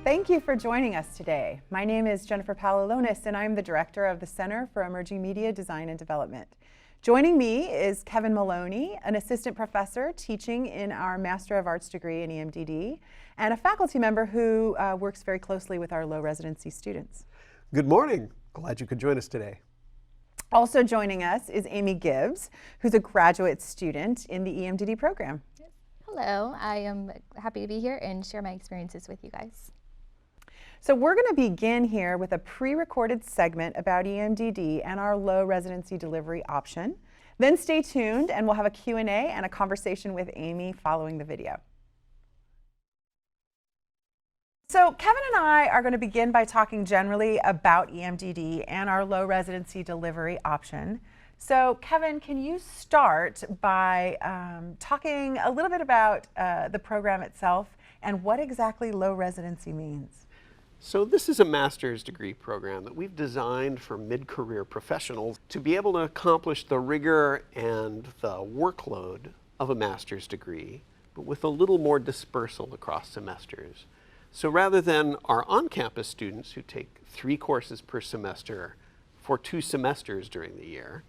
Thank you for joining us today. My name is Jennifer Palalonis, and I'm the Director of the Center for Emerging Media Design and Development. Joining me is Kevin Maloney, an assistant professor teaching in our Master of Arts degree in EMDD, and a faculty member who works very closely with our low residency students. Good morning. Glad you could join us today. Also joining us is Amy Gibbs, who's a graduate student in the EMDD program. Hello, I am happy to be here and share my experiences with you guys. So we're going to begin here with a pre-recorded segment about EMDD and our low residency delivery option. Then stay tuned and we'll have a Q&A and a conversation with Amy following the video. So Kevin and I are going to begin by talking generally about EMDD and our low residency delivery option. So Kevin, can you start by talking a little bit about the program itself and what exactly low residency means? So this is a master's degree program that we've designed for mid-career professionals to be able to accomplish the rigor and the workload of a master's degree, but with a little more dispersal across semesters. So rather than our on-campus students who take 3 courses per semester for 2 semesters during the year,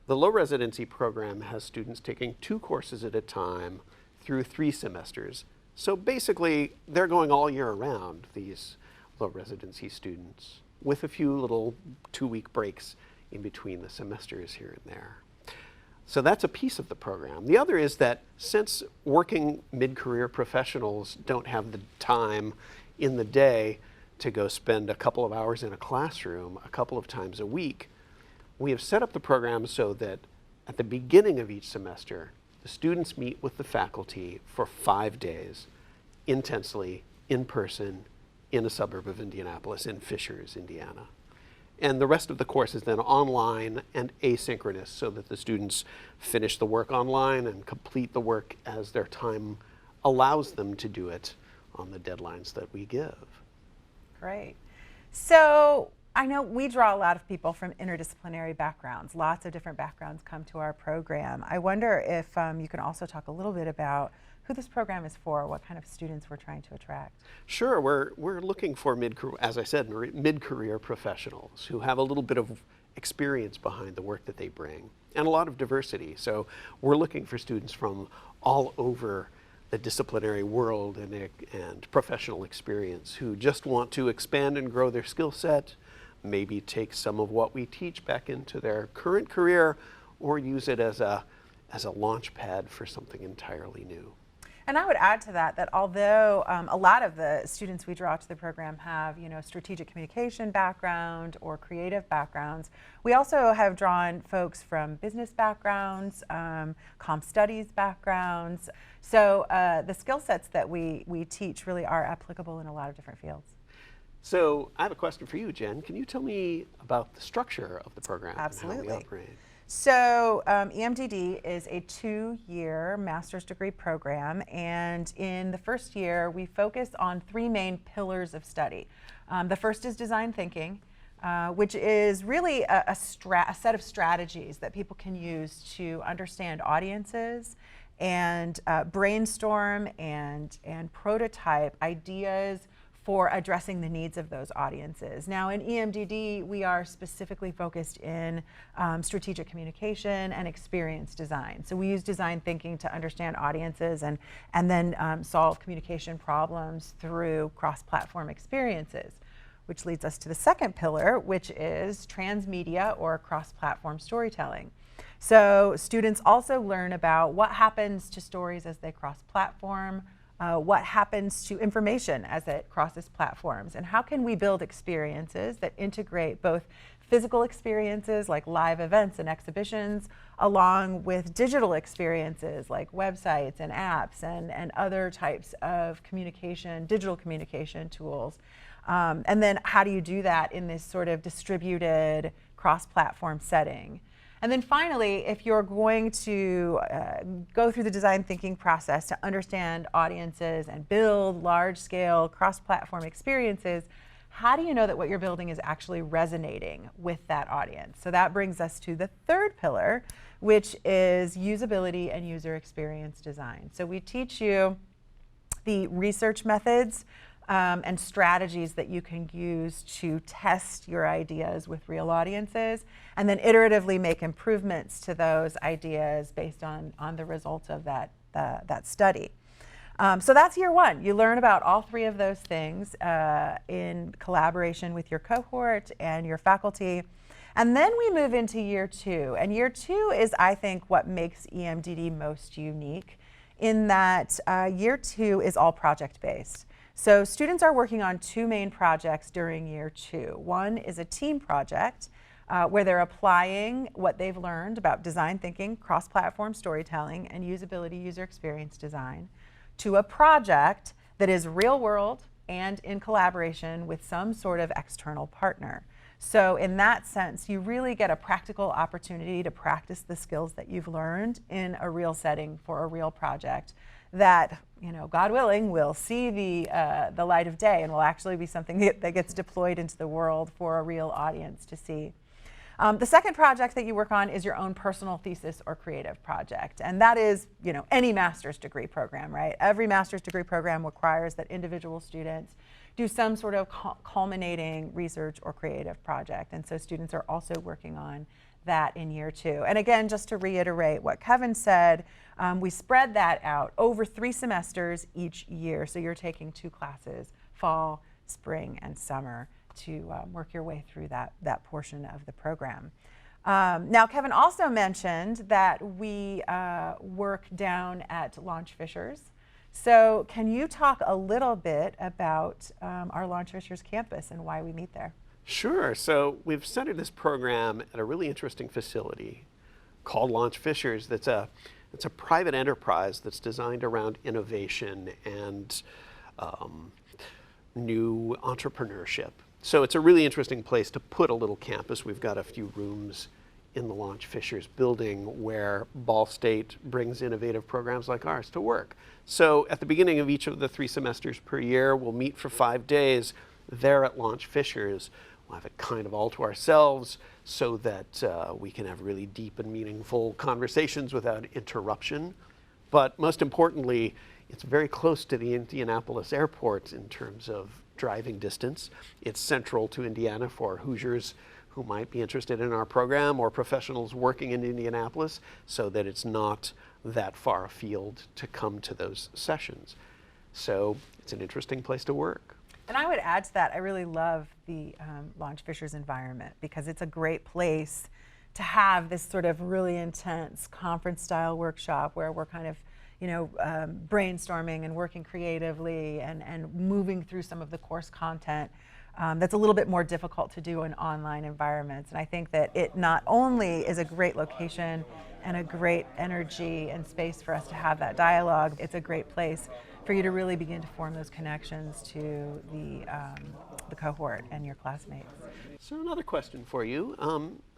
the low residency program has students taking 2 courses at a time through 3 semesters. So basically, they're going all year round, these low residency students, with a few little 2-week breaks in between the semesters here and there. So that's a piece of the program. The other is that since working mid-career professionals don't have the time in the day to go spend a couple of hours in a classroom a couple of times a week, we have set up the program so that at the beginning of each semester, the students meet with the faculty for 5 days, intensely, in person, in a suburb of Indianapolis, in Fishers, Indiana. And the rest of the course is then online and asynchronous so that the students finish the work online and complete the work as their time allows them to do it on the deadlines that we give. Great. So I know we draw a lot of people from interdisciplinary backgrounds. Lots of different backgrounds come to our program. I wonder if you can also talk a little bit about who this program is for, what kind of students we're trying to attract. Sure, we're looking for as I said, mid-career professionals who have a little bit of experience behind the work that they bring and a lot of diversity. So we're looking for students from all over the disciplinary world and professional experience who just want to expand and grow their skill set, maybe take some of what we teach back into their current career or use it as a launch pad for something entirely new. And I would add to that that although a lot of the students we draw to the program have, strategic communication background or creative backgrounds, we also have drawn folks from business backgrounds, comp studies backgrounds. So the skill sets that we teach really are applicable in a lot of different fields. So I have a question for you, Jen. Can you tell me about the structure of the program? Absolutely. And how we operate? So EMDD is a 2-year master's degree program, and in the first year we focus on 3 main pillars of study. The first is design thinking, which is really a set of strategies that people can use to understand audiences and brainstorm and prototype ideas for addressing the needs of those audiences. Now in EMDD, we are specifically focused in strategic communication and experience design. So we use design thinking to understand audiences and then solve communication problems through cross-platform experiences, which leads us to the second pillar, which is transmedia or cross-platform storytelling. So students also learn about what happens to stories as they cross-platform, what happens to information as it crosses platforms, and how can we build experiences that integrate both physical experiences like live events and exhibitions along with digital experiences like websites and apps and other types of communication, digital communication tools. And then how do you do that in this sort of distributed cross-platform setting? And then finally, if you're going to go through the design thinking process to understand audiences and build large-scale cross-platform experiences, how do you know that what you're building is actually resonating with that audience? So that brings us to the third pillar, which is usability and user experience design. So we teach you the research methods and strategies that you can use to test your ideas with real audiences, and then iteratively make improvements to those ideas based on the results of that study. So that's year one. You learn about all three of those things in collaboration with your cohort and your faculty. And then we move into year two. And year two is, I think, what makes EMDD most unique in that year two is all project-based. So students are working on two main projects during year two. One is a team project where they're applying what they've learned about design thinking, cross-platform storytelling, and usability user experience design to a project that is real world and in collaboration with some sort of external partner. So in that sense, you really get a practical opportunity to practice the skills that you've learned in a real setting for a real project that, God willing, will see the light of day and will actually be something that gets deployed into the world for a real audience to see. The second project that you work on is your own personal thesis or creative project. And that is, any master's degree program, right? Every master's degree program requires that individual students do some sort of culminating research or creative project. And so students are also working on that in year two. And again, just to reiterate what Kevin said, we spread that out over 3 semesters each year. So you're taking 2 classes, fall, spring, and summer, to work your way through that portion of the program. Now, Kevin also mentioned that we work down at Launch Fishers. So can you talk a little bit about our Launch Fishers campus and why we meet there? Sure. So we've centered this program at a really interesting facility called Launch Fishers. It's a private enterprise that's designed around innovation and new entrepreneurship. So it's a really interesting place to put a little campus. We've got a few rooms in the Launch Fishers building where Ball State brings innovative programs like ours to work. So at the beginning of each of the 3 semesters per year, we'll meet for 5 days there at Launch Fishers. We'll have it kind of all to ourselves so that we can have really deep and meaningful conversations without interruption. But most importantly, it's very close to the Indianapolis airport in terms of driving distance. It's central to Indiana for Hoosiers who might be interested in our program or professionals working in Indianapolis, so that it's not that far afield to come to those sessions. So it's an interesting place to work. And I would add to that, I really love the Launch Fishers environment because it's a great place to have this sort of really intense conference-style workshop where we're kind of brainstorming and working creatively and moving through some of the course content that's a little bit more difficult to do in online environments. And I think that it not only is a great location and a great energy and space for us to have that dialogue, it's a great place for you to really begin to form those connections to the cohort and your classmates. So another question for you.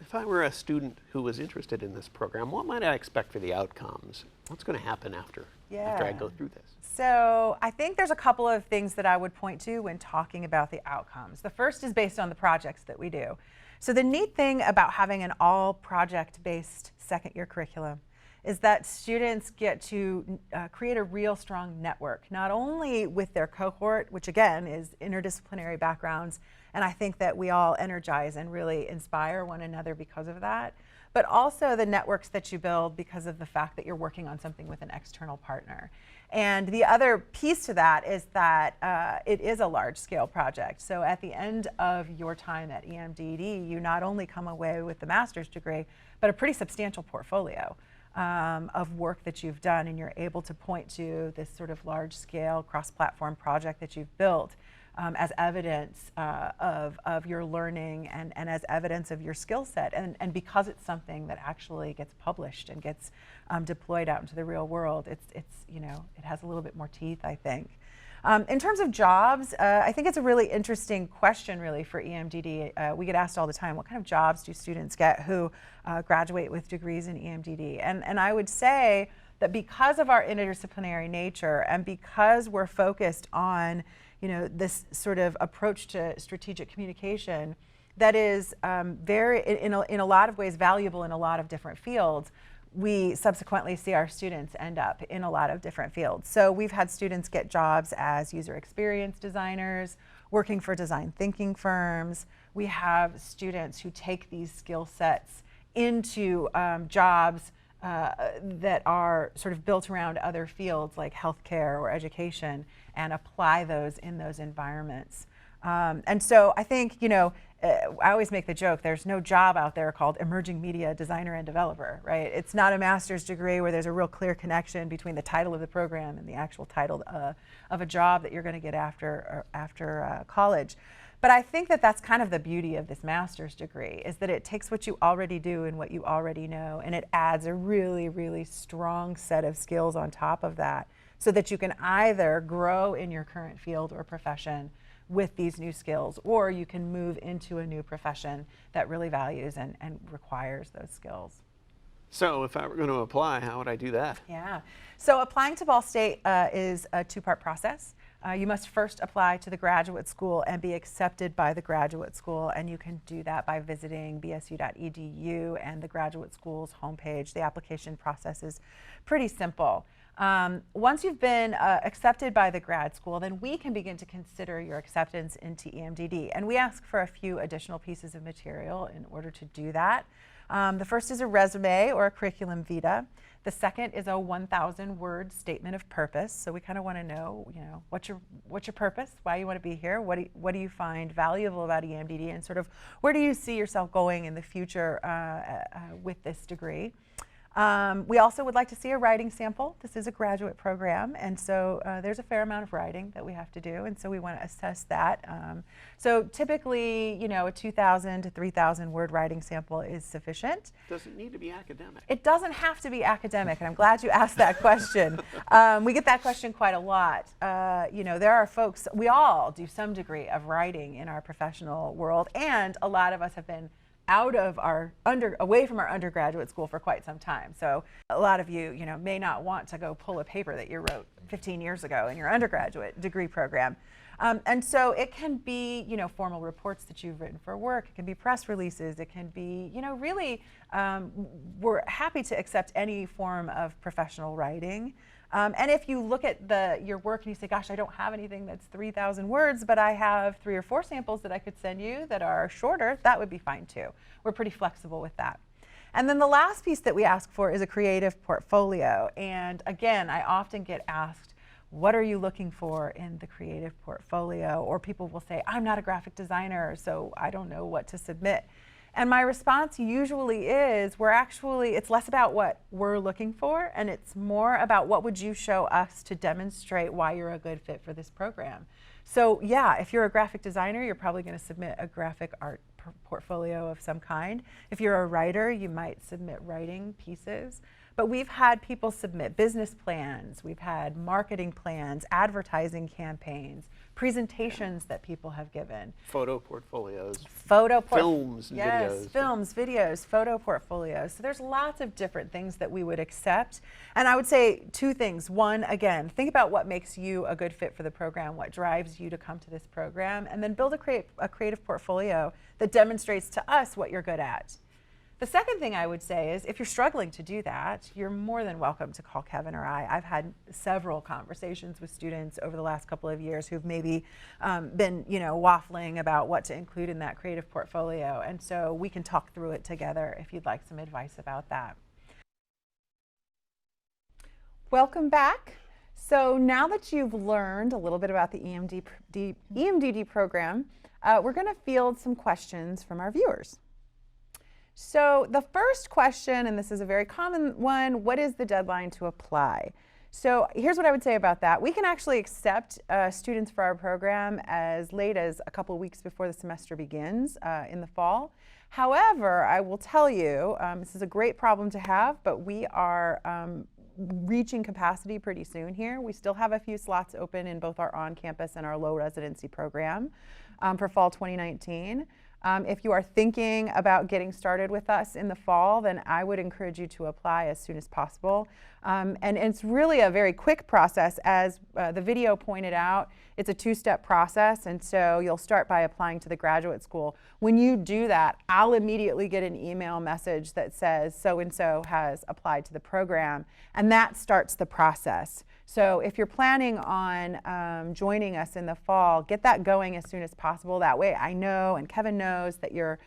If I were a student who was interested in this program, what might I expect for the outcomes? What's going to happen after I go through this? So I think there's a couple of things that I would point to when talking about the outcomes. The first is based on the projects that we do. So the neat thing about having an all project-based second-year curriculum is that students get to create a real strong network, not only with their cohort, which again is interdisciplinary backgrounds, and I think that we all energize and really inspire one another because of that, but also the networks that you build because of the fact that you're working on something with an external partner. And the other piece to that is that it is a large-scale project. So at the end of your time at EMDD, you not only come away with the master's degree, but a pretty substantial portfolio of work that you've done, and you're able to point to this sort of large-scale cross-platform project that you've built as evidence of your learning and as evidence of your skill set. And because it's something that actually gets published and gets deployed out into the real world, it has a little bit more teeth, I think. In terms of jobs, I think it's a really interesting question really for EMDD. We get asked all the time, what kind of jobs do students get who graduate with degrees in EMDD? And I would say that because of our interdisciplinary nature and because we're focused on this sort of approach to strategic communication that is in a lot of ways valuable in a lot of different fields, we subsequently see our students end up in a lot of different fields. So we've had students get jobs as user experience designers, working for design thinking firms. We have students who take these skill sets into jobs that are sort of built around other fields like healthcare or education and apply those in those environments. And so I think, I always make the joke, there's no job out there called emerging media designer and developer, right? It's not a master's degree where there's a real clear connection between the title of the program and the actual title of a job that you're going to get after college. But I think that that's kind of the beauty of this master's degree, is that it takes what you already do and what you already know, and it adds a really, really strong set of skills on top of that, so that you can either grow in your current field or profession with these new skills, or you can move into a new profession that really values and requires those skills. So if I were going to apply, how would I do that? Yeah. So applying to Ball State is a two-part process. You must first apply to the graduate school and be accepted by the graduate school, and you can do that by visiting bsu.edu and the graduate school's homepage. The application process is pretty simple. Once you've been accepted by the grad school, then we can begin to consider your acceptance into EMDD. And we ask for a few additional pieces of material in order to do that. The first is a resume or a curriculum vitae. The second is a 1,000-word statement of purpose. So we kind of want to know, what's your purpose, why you want to be here, what do you find valuable about EMDD, and sort of where do you see yourself going in the future with this degree. We also would like to see a writing sample. This is a graduate program, and so there's a fair amount of writing that we have to do, and so we want to assess that. So typically, a 2,000 to 3,000 word writing sample is sufficient. Does it need to be academic? It doesn't have to be academic, and I'm glad you asked that question. We get that question quite a lot. There are folks, we all do some degree of writing in our professional world, and a lot of us have been away from our undergraduate school for quite some time. So a lot of you, may not want to go pull a paper that you wrote 15 years ago in your undergraduate degree program. And so it can be, formal reports that you've written for work. It can be press releases. It can be, really, we're happy to accept any form of professional writing. And if you look at your work and you say, gosh, I don't have anything that's 3,000 words, but I have 3 or 4 samples that I could send you that are shorter, that would be fine too. We're pretty flexible with that. And then the last piece that we ask for is a creative portfolio. And again, I often get asked, what are you looking for in the creative portfolio? Or people will say, I'm not a graphic designer, so I don't know what to submit. And my response usually is, it's less about what we're looking for, and it's more about what would you show us to demonstrate why you're a good fit for this program. So yeah, if you're a graphic designer, you're probably going to submit a graphic art portfolio of some kind. If you're a writer, you might submit writing pieces. But we've had people submit business plans, we've had marketing plans, advertising campaigns, presentations that people have given. Photo portfolios. Films, and yes, videos. films, videos, photo portfolios. So there's lots of different things that we would accept. And I would say 2 things. One, again, think about what makes you a good fit for the program, what drives you to come to this program, and then build a creative portfolio that demonstrates to us what you're good at. The second thing I would say is, if you're struggling to do that, you're more than welcome to call Kevin or I. I've had several conversations with students over the last couple of years who've maybe been, waffling about what to include in that creative portfolio. And so we can talk through it together if you'd like some advice about that. Welcome back. So now that you've learned a little bit about the EMDD program, we're going to field some questions from our viewers. So the first question, and this is a very common one, what is the deadline to apply? So here's what I would say about that. We can actually accept students for our program as late as a couple of weeks before the semester begins in the fall. However, I will tell you, this is a great problem to have, but we are reaching capacity pretty soon here. We still have a few slots open in both our on-campus and our low residency program for fall 2019. If you are thinking about getting started with us in the fall, then I would encourage you to apply as soon as possible. And it's really a very quick process. As the video pointed out, it's a two-step process, and so you'll start by applying to the graduate school. When you do that, I'll immediately get an email message that says so-and-so has applied to the program, and that starts the process. So if you're planning on joining us in the fall, get that going as soon as possible. That way I know and Kevin knows that you're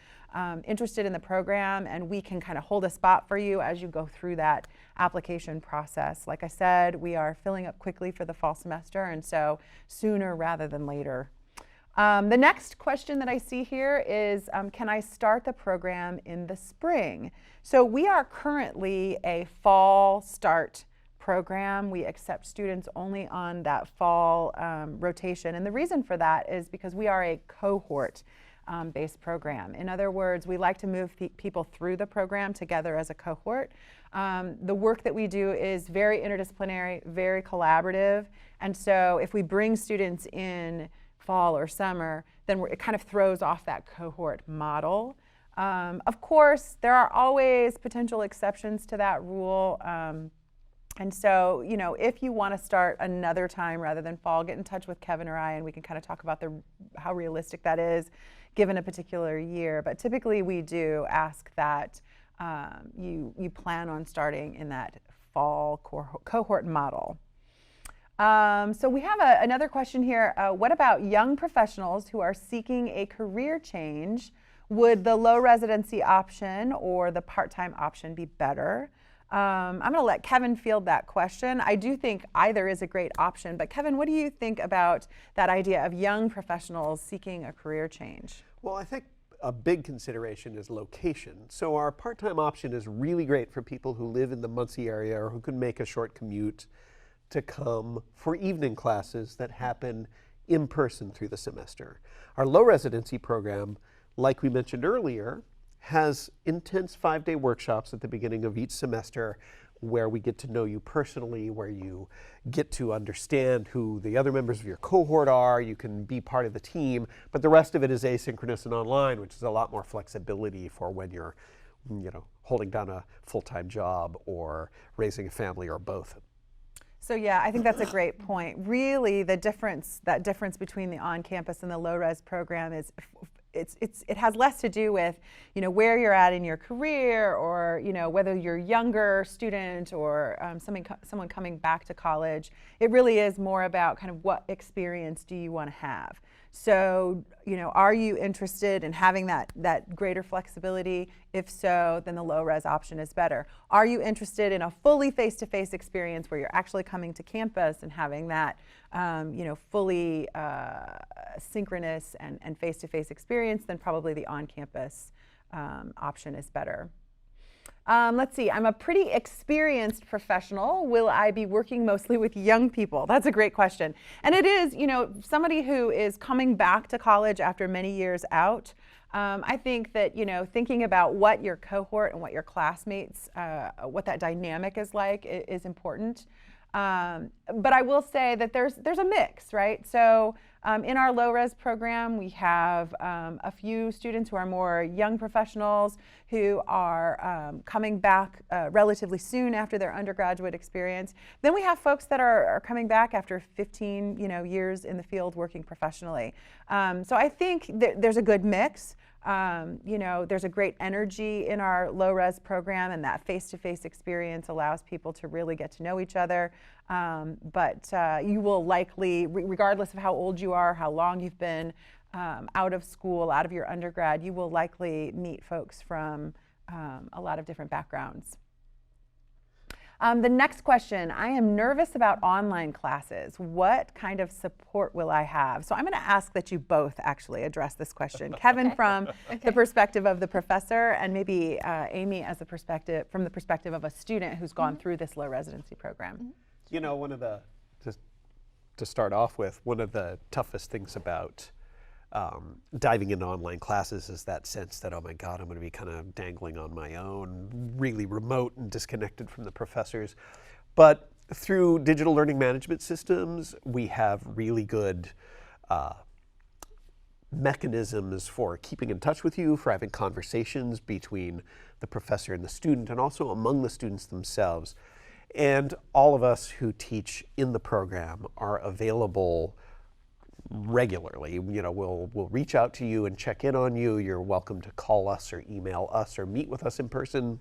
interested in the program, and we can kind of hold a spot for you as you go through that application process. Like I said, we are filling up quickly for the fall semester, and so sooner rather than later. The next question that I see here is, can I start the program in the spring? So we are currently a fall start program. We accept students only on that fall rotation, and the reason for that is because we are a cohort based program. In other words, we like to move people through the program together as a cohort. The work that we do is very interdisciplinary, very collaborative, and so if we bring students in fall or summer, then it kind of throws off that cohort model. Of course, there are always potential exceptions to that rule. And so, you know, if you want to start another time rather than fall, get in touch with Kevin or I, and we can kind of talk about how realistic that is given a particular year. But typically we do ask that you plan on starting in that fall cohort model. So we have another question here. What about young professionals who are seeking a career change? Would the low residency option or the part-time option be better? I'm going to let Kevin field that question. I do think either is a great option, but Kevin, what do you think about that idea of young professionals seeking a career change? Well, I think a big consideration is location. So our part-time option is really great for people who live in the Muncie area or who can make a short commute to come for evening classes that happen in person through the semester. Our low residency program, like we mentioned earlier, has intense 5-day workshops at the beginning of each semester where we get to know you personally, where you get to understand who the other members of your cohort are, you can be part of the team, but the rest of it is asynchronous and online, which is a lot more flexibility for when you're, you know, holding down a full-time job or raising a family or both. So yeah, I think that's a great point. Really, that difference between the on-campus and the low-res program is it has less to do with, you know, where you're at in your career, or, you know, whether you're a younger student or someone coming back to college. It really is more about kind of what experience do you want to have. So, you know, are you interested in having that greater flexibility? If so, then the low-res option is better. Are you interested in a fully face-to-face experience where you're actually coming to campus and having that, you know, fully synchronous and face-to-face experience? Then probably the on-campus option is better. Let's see, I'm a pretty experienced professional. Will I be working mostly with young people? That's a great question. And it is, you know, somebody who is coming back to college after many years out. I think that, you know, thinking about what your cohort and what your classmates, what that dynamic is like is important. But I will say that there's a mix, right? So in our low-res program, we have a few students who are more young professionals who are coming back relatively soon after their undergraduate experience. Then we have folks that are coming back after 15, you know, years in the field working professionally. So I think there's a good mix. You know, there's a great energy in our low-res program, and that face-to-face experience allows people to really get to know each other. But you will likely, regardless of how old you are, how long you've been out of school, out of your undergrad, you will likely meet folks from a lot of different backgrounds. The next question, I am nervous about online classes. What kind of support will I have? So I'm going to ask that you both actually address this question. Kevin from the perspective of the professor, and maybe Amy as from the perspective of a student who's gone through this low residency program. You know, to start off with, one of the toughest things about diving into online classes is that sense that, oh my God, I'm going to be kind of dangling on my own, really remote and disconnected from the professors. But through digital learning management systems, we have really good mechanisms for keeping in touch with you, for having conversations between the professor and the student, and also among the students themselves. And all of us who teach in the program are available regularly. You know, we'll reach out to you and check in on you. You're welcome to call us or email us or meet with us in person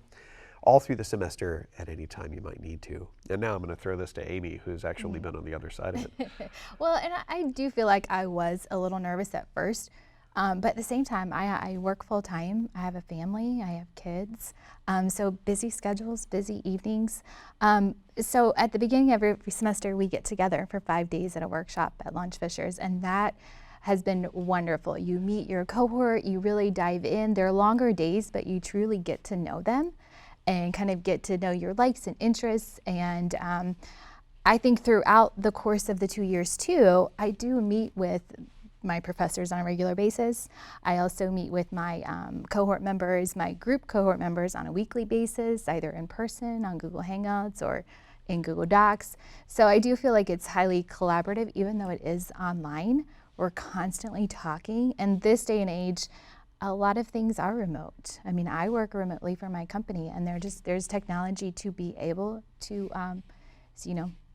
all through the semester at any time you might need to. And now I'm going to throw this to Amy, who's actually been on the other side of it. Well, and I do feel like I was a little nervous at first, but at the same time, I work full time. I have a family, I have kids, so busy schedules, busy evenings. So at the beginning of every semester, we get together for 5 days at a workshop at Launch Fishers, and that has been wonderful. You meet your cohort, you really dive in. They're longer days, but you truly get to know them and kind of get to know your likes and interests. And I think throughout the course of the 2 years too, I do meet with my professors on a regular basis. I also meet with my cohort members, my group cohort members on a weekly basis, either in person on Google Hangouts or in Google Docs. So I do feel like it's highly collaborative, even though it is online. We're constantly talking, and this day and age, a lot of things are remote. I mean, I work remotely for my company, and there's technology to be able to,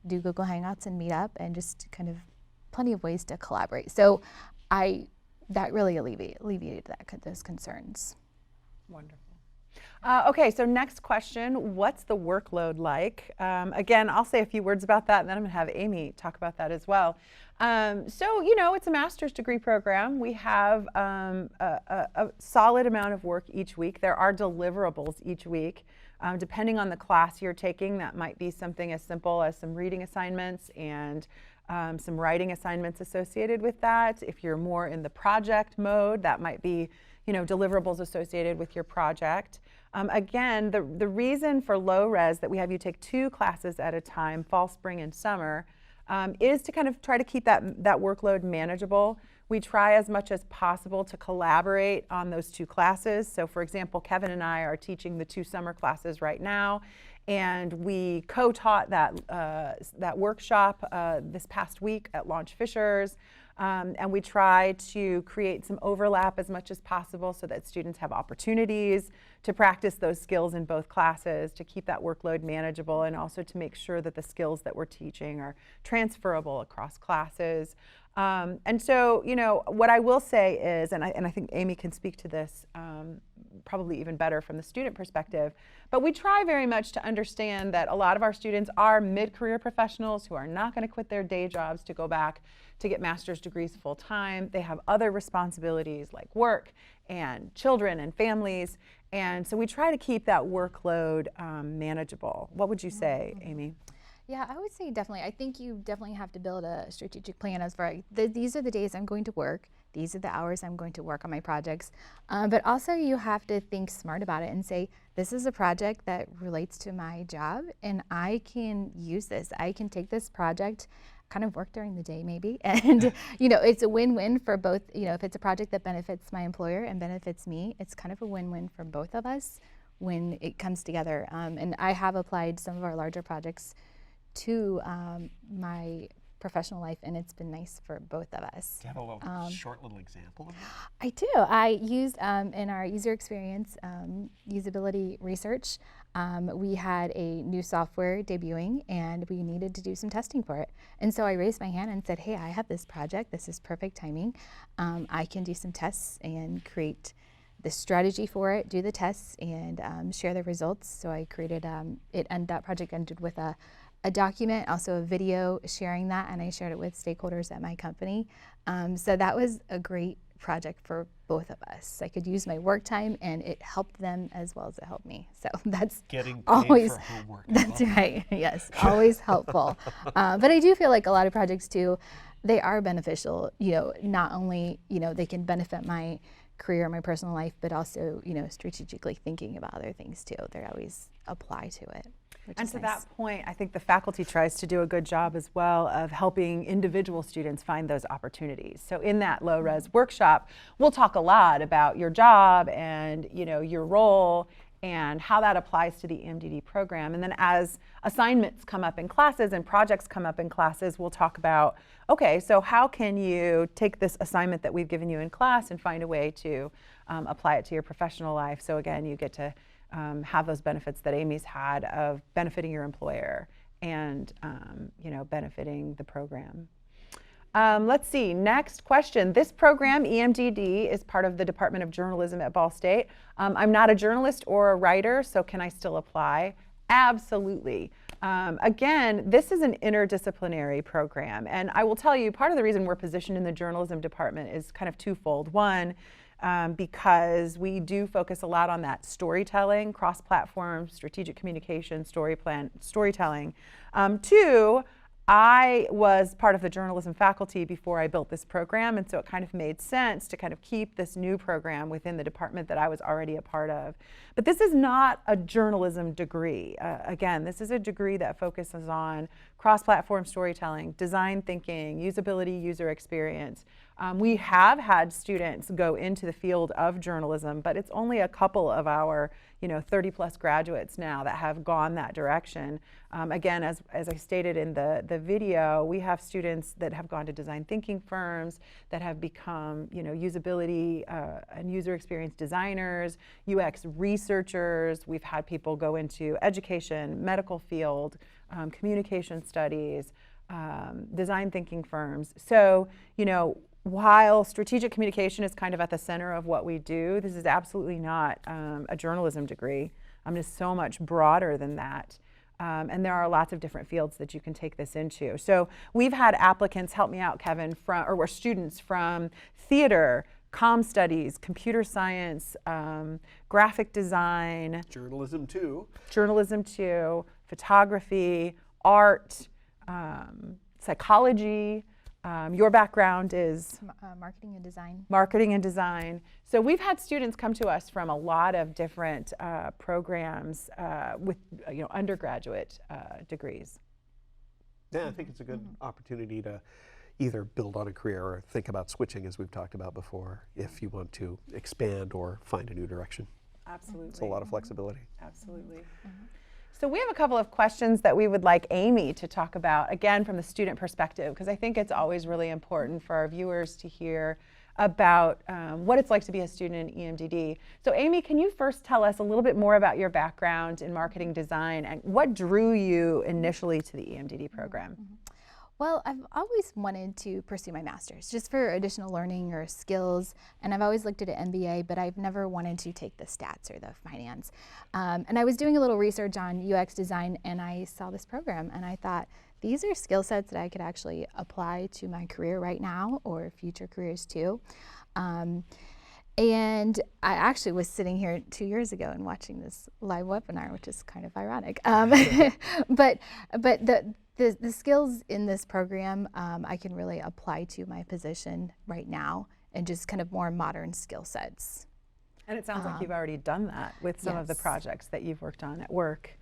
do Google Hangouts and meet up, and just kind of plenty of ways to collaborate. So that really alleviated those concerns. Wonderful. Okay, so next question, what's the workload like? Again, I'll say a few words about that, and then I'm going to have Amy talk about that as well. So, it's a master's degree program. We have a solid amount of work each week. There are deliverables each week. Depending on the class you're taking, that might be something as simple as some reading assignments and some writing assignments associated with that. If you're more in the project mode, that might be deliverables associated with your project. Again, the reason for low res that we have you take 2 classes at a time, fall, spring, and summer, is to kind of try to keep that workload manageable. We try as much as possible to collaborate on those 2 classes. So for example, Kevin and I are teaching the 2 summer classes right now, and we co-taught that workshop this past week at Launch Fishers. And we try to create some overlap as much as possible so that students have opportunities to practice those skills in both classes, to keep that workload manageable, and also to make sure that the skills that we're teaching are transferable across classes. And so, what I will say is, and I think Amy can speak to this probably even better from the student perspective, but we try very much to understand that a lot of our students are mid-career professionals who are not going to quit their day jobs to go back to get master's degrees full time. They have other responsibilities like work and children and families. And so we try to keep that workload manageable. What would you say, Amy? Yeah, I would say definitely. I think you definitely have to build a strategic plan as far as these are the days I'm going to work. These are the hours I'm going to work on my projects. But also you have to think smart about it and say, this is a project that relates to my job, and I can use this. I can take this project, kind of work during the day maybe, and it's a win-win for both. If it's a project that benefits my employer and benefits me, it's kind of a win-win for both of us when it comes together. And I have applied some of our larger projects to my professional life, and it's been nice for both of us. Do you have a little short little example of that? I do. I used in our user experience usability research, we had a new software debuting, and we needed to do some testing for it. And so I raised my hand and said, hey, I have this project. This is perfect timing. I can do some tests and create the strategy for it, do the tests, and share the results. So I created it, and that project ended with a document, also a video sharing that, and I shared it with stakeholders at my company. So that was a great project for both of us. I could use my work time, and it helped them as well as it helped me. So that's getting paid always for homework. that's right. Yes, always helpful. But I do feel like a lot of projects too, they are beneficial. Not only they can benefit my career, my personal life, but also strategically thinking about other things too. They always apply to it. And to that point, I think the faculty tries to do a good job as well of helping individual students find those opportunities. So in that low res workshop, we'll talk a lot about your job and your role and how that applies to the EMDD program. And then as assignments come up in classes and projects come up in classes, we'll talk about, okay, so how can you take this assignment that we've given you in class and find a way to apply it to your professional life. So again, you get to have those benefits that Amy's had of benefiting your employer and benefiting the program. Let's see, next question. This program, EMDD, is part of the Department of Journalism at Ball State. I'm not a journalist or a writer, so can I still apply? Absolutely. Again, this is an interdisciplinary program, and I will tell you, part of the reason we're positioned in the journalism department is kind of twofold. One, because we do focus a lot on that storytelling, cross-platform, strategic communication, storytelling. Two, I was part of the journalism faculty before I built this program, and so it kind of made sense to kind of keep this new program within the department that I was already a part of. But this is not a journalism degree. Again, this is a degree that focuses on cross-platform storytelling, design thinking, usability, user experience. We have had students go into the field of journalism, but it's only a couple of our 30 plus graduates now that have gone that direction. Again, as I stated in the video, we have students that have gone to design thinking firms, that have become usability and user experience designers, UX researchers. We've had people go into education, medical field, communication studies, design thinking firms. So, while strategic communication is kind of at the center of what we do, this is absolutely not a journalism degree. It's so much broader than that. And there are lots of different fields that you can take this into. So we've had applicants, help me out, Kevin, or students from theater, comm studies, computer science, graphic design. Journalism too, photography, art, psychology. Your background is marketing and design. Marketing and design. So we've had students come to us from a lot of different programs with undergraduate degrees. Yeah, I think it's a good opportunity to either build on a career or think about switching, as we've talked about before, if you want to expand or find a new direction. Absolutely. It's a lot of flexibility. Absolutely. So we have a couple of questions that we would like Amy to talk about, again, from the student perspective, because I think it's always really important for our viewers to hear about what it's like to be a student in EMDD. So Amy, can you first tell us a little bit more about your background in marketing design and what drew you initially to the EMDD program? Well, I've always wanted to pursue my master's just for additional learning or skills, and I've always looked at an MBA, but I've never wanted to take the stats or the finance. And I was doing a little research on UX design, and I saw this program, and I thought, these are skill sets that I could actually apply to my career right now or future careers too. And I actually was sitting here 2 years ago and watching this live webinar, which is kind of ironic. But the skills in this program I can really apply to my position right now, and just kind of more modern skill sets. And it sounds like you've already done that with some of the projects that you've worked on at work,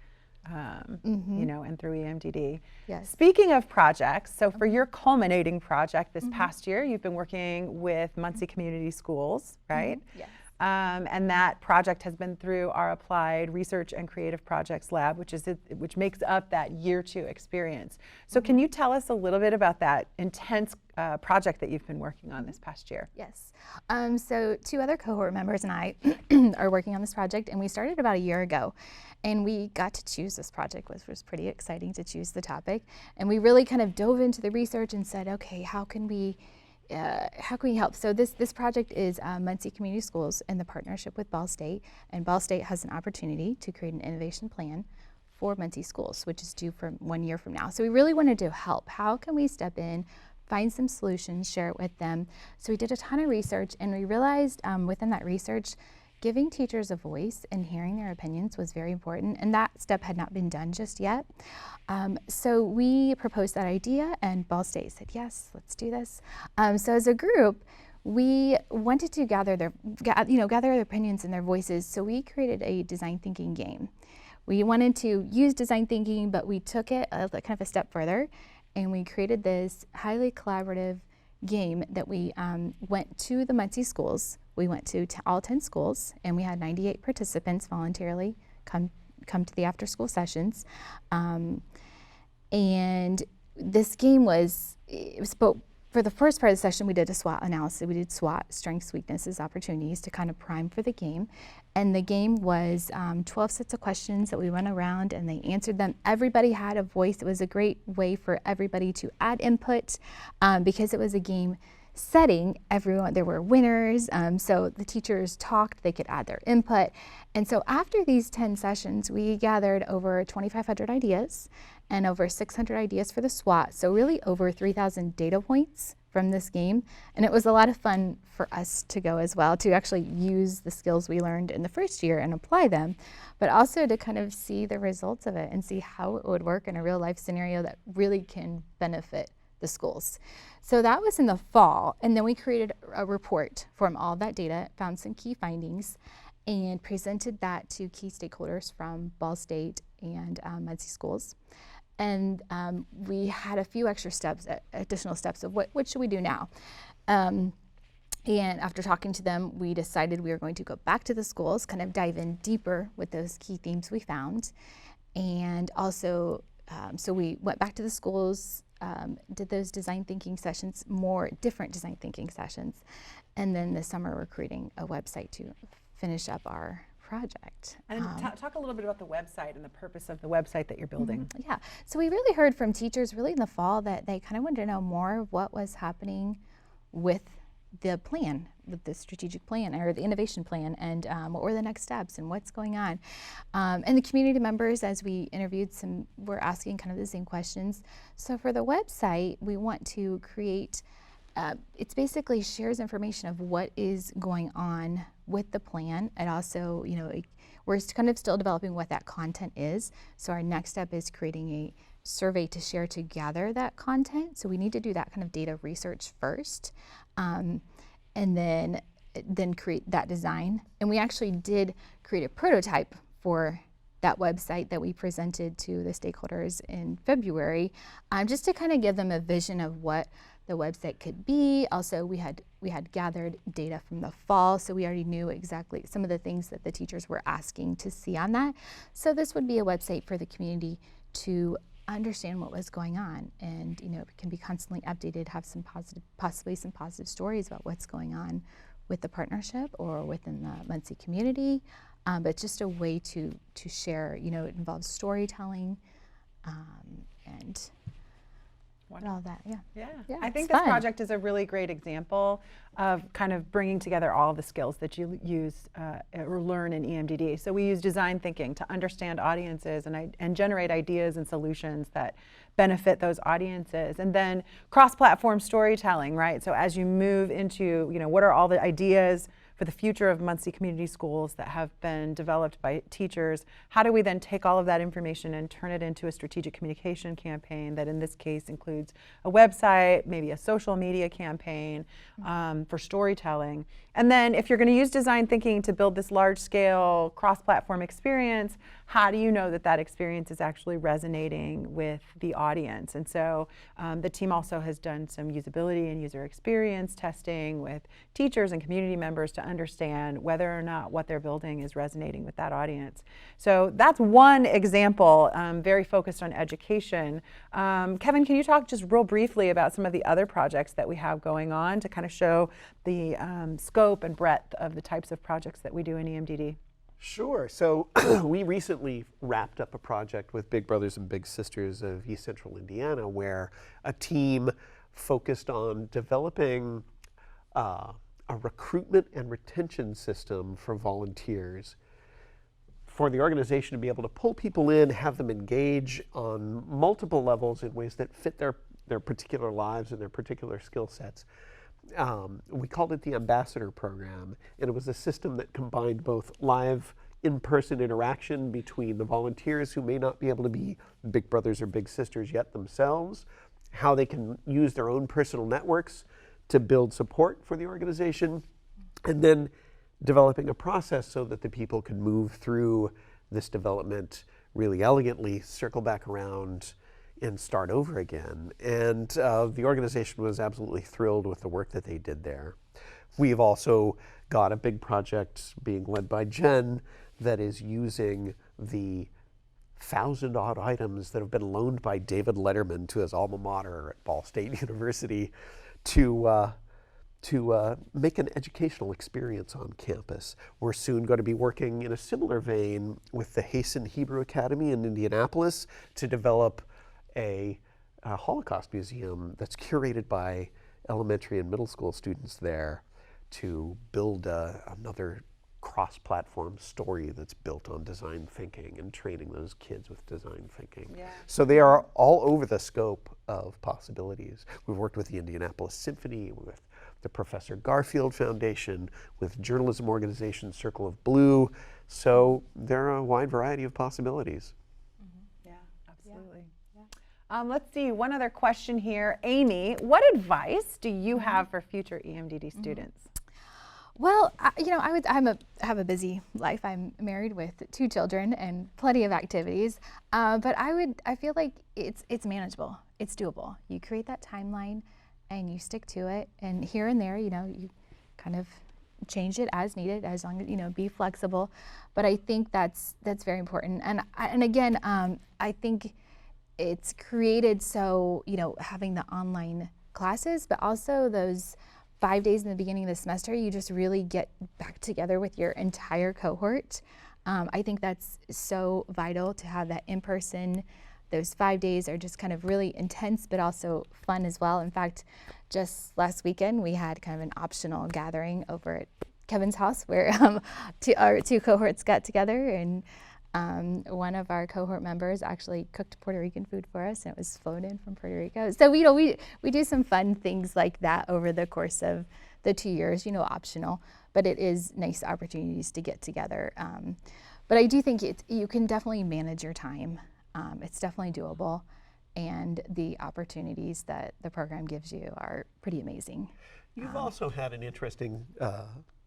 and through EMDD. Yes. Speaking of projects, so for your culminating project this past year, you've been working with Muncie Community Schools, right? Yes. And that project has been through our Applied Research and Creative Projects Lab, which makes up that year 2 experience. So can you tell us a little bit about that intense project that you've been working on this past year? Yes. So 2 other cohort members and I are working on this project, and we started about a year ago. And we got to choose this project, which was pretty exciting to choose the topic. And we really kind of dove into the research and said, okay, how can we help? So this project is Muncie Community Schools in the partnership with Ball State, and Ball State has an opportunity to create an innovation plan for Muncie schools, which is due for 1 year from now. So we really wanted to help. How can we step in, find some solutions, share it with them? So we did a ton of research, and we realized within that research, giving teachers a voice and hearing their opinions was very important, and that step had not been done just yet. So we proposed that idea, and Ball State said, yes, let's do this. So as a group, we wanted to gather their opinions and their voices, so we created a design thinking game. We wanted to use design thinking, but we took it kind of a step further, and we created this highly collaborative game that we went to the Muncie schools. We went to all 10 schools, and we had 98 participants voluntarily come to the after school sessions. And this game for the first part of the session, we did a SWOT analysis. We did SWOT, strengths, weaknesses, opportunities, to kind of prime for the game. And the game was 12 sets of questions that we went around and they answered them. Everybody had a voice. It was a great way for everybody to add input because it was a game setting. There were winners, so the teachers talked, they could add their input. And so after these 10 sessions, we gathered over 2,500 ideas and over 600 ideas for the SWOT, so really over 3,000 data points from this game. And it was a lot of fun for us to go as well, to actually use the skills we learned in the first year and apply them, but also to kind of see the results of it and see how it would work in a real life scenario that really can benefit the schools. So that was in the fall, and then we created a report from all that data, found some key findings, and presented that to key stakeholders from Ball State and Muncie schools. And we had a few additional steps of what should we do now. And after talking to them, we decided we were going to go back to the schools, kind of dive in deeper with those key themes we found. And also, so we went back to the schools, did those design thinking sessions, more different design thinking sessions. And then this summer we're creating a website to finish up our project. And talk a little bit about the website and the purpose of the website that you're building. Yeah, so we really heard from teachers really in the fall that they kind of wanted to know more of what was happening with the plan, with the strategic plan or the innovation plan, and what were the next steps and what's going on. And the community members, as we interviewed some, were asking kind of the same questions. So for the website, we want to create, it's basically shares information of what is going on with the plan. And also, we're kind of still developing what that content is. So our next step is creating a survey to share to gather that content. So we need to do that kind of data research first, and then create that design. And we actually did create a prototype for that website that we presented to the stakeholders in February, just to kind of give them a vision of what the website could be. Also, we had gathered data from the fall, so we already knew exactly some of the things that the teachers were asking to see on that. So this would be a website for the community to understand what was going on, and it can be constantly updated, have possibly some positive stories about what's going on with the partnership or within the Muncie community, but just a way to share. It involves storytelling and all that. Yeah. Yeah, I think it's this fun. project is a really great example of kind of bringing together all of the skills that you use or learn in EMDD. So we use design thinking to understand audiences and generate ideas and solutions that benefit those audiences. And then cross-platform storytelling, right? So as you move into, what are all the ideas for the future of Muncie Community Schools that have been developed by teachers, how do we then take all of that information and turn it into a strategic communication campaign that in this case includes a website, maybe a social media campaign for storytelling. And then if you're going to use design thinking to build this large-scale cross-platform experience, how do you know that that experience is actually resonating with the audience? And so the team also has done some usability and user experience testing with teachers and community members to understand whether or not what they're building is resonating with that audience. So that's one example, very focused on education. Kevin, can you talk just real briefly about some of the other projects that we have going on to kind of show the scope and breadth of the types of projects that we do in EMDD? Sure. So we recently wrapped up a project with Big Brothers and Big Sisters of East Central Indiana, where a team focused on developing a recruitment and retention system for volunteers, for the organization to be able to pull people in, have them engage on multiple levels in ways that fit their particular lives and their particular skill sets. We called it the Ambassador Program, and it was a system that combined both live in-person interaction between the volunteers who may not be able to be big brothers or big sisters yet themselves, how they can use their own personal networks to build support for the organization, and then developing a process so that the people can move through this development really elegantly, circle back around, and start over again. And the organization was absolutely thrilled with the work that they did there. We've also got a big project being led by Jen that is using the 1,000-odd items that have been loaned by David Letterman to his alma mater at Ball State University to make an educational experience on campus. We're soon going to be working in a similar vein with the Hasten Hebrew Academy in Indianapolis to develop a Holocaust museum that's curated by elementary and middle school students there to build another cross-platform story that's built on design thinking and training those kids with design thinking. Yeah. So they are all over the scope of possibilities. We've worked with the Indianapolis Symphony, with the Professor Garfield Foundation, with journalism organization Circle of Blue. So there are a wide variety of possibilities. Yeah, absolutely. Let's see, one other question here. Amy, what advice do you have for future EMDD students? Well, I have a busy life. I'm married with 2 children and plenty of activities, but I feel like it's manageable. It's doable. You create that timeline and you stick to it, and here and there, you kind of change it as needed, as long as, be flexible. But I think that's very important. And again, I think it's created so, having the online classes, but also those 5 days in the beginning of the semester, you just really get back together with your entire cohort. I think that's so vital to have that in person. Those 5 days are just kind of really intense, but also fun as well. In fact, just last weekend, we had kind of an optional gathering over at Kevin's house where our 2 cohorts got together, and one of our cohort members actually cooked Puerto Rican food for us, and it was flown in from Puerto Rico. So we do some fun things like that over the course of the 2 years, optional, but it is nice opportunities to get together. But I do think you can definitely manage your time. It's definitely doable, and the opportunities that the program gives you are pretty amazing. You've also had an interesting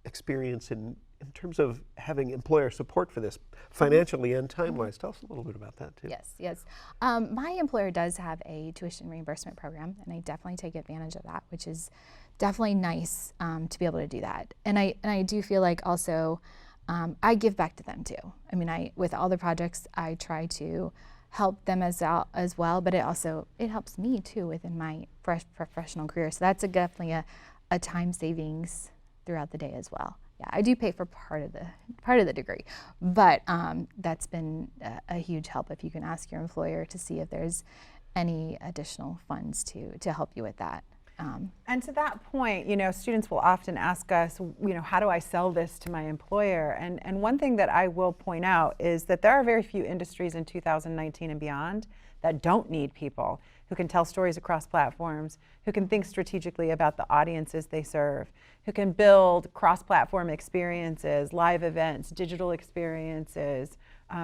experience in terms of having employer support for this, financially and time-wise. Tell us a little bit about that too. Yes. My employer does have a tuition reimbursement program, and I definitely take advantage of that, which is definitely nice to be able to do that. And I do feel like also I give back to them too. I mean, with all the projects, I try to help them as well, but it helps me too within my professional career. So that's definitely a time savings throughout the day as well. Yeah, I do pay for part of the degree, but that's been a huge help if you can ask your employer to see if there's any additional funds to help you with that. And to that point, students will often ask us, how do I sell this to my employer? And one thing that I will point out is that there are very few industries in 2019 and beyond that don't need people who can tell stories across platforms, who can think strategically about the audiences they serve, who can build cross-platform experiences, live events, digital experiences,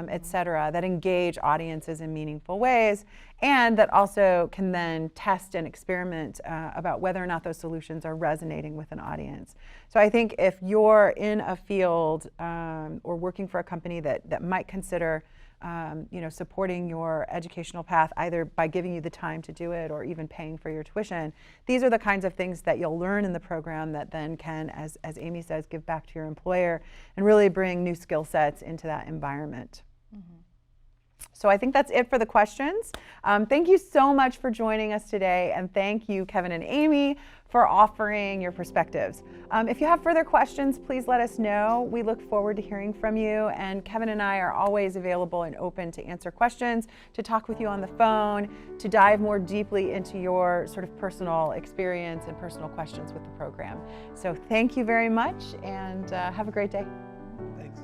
et cetera, that engage audiences in meaningful ways, and that also can then test and experiment about whether or not those solutions are resonating with an audience. So I think if you're in a field or working for a company that might consider supporting your educational path either by giving you the time to do it or even paying for your tuition, these are the kinds of things that you'll learn in the program that then can, as Amy says, give back to your employer and really bring new skill sets into that environment. Mm-hmm. So I think that's it for the questions. Thank you so much for joining us today, and thank you, Kevin and Amy, for offering your perspectives. If you have further questions, please let us know. We look forward to hearing from you, and Kevin and I are always available and open to answer questions, to talk with you on the phone, to dive more deeply into your sort of personal experience and personal questions with the program. So thank you very much, and have a great day. Thanks.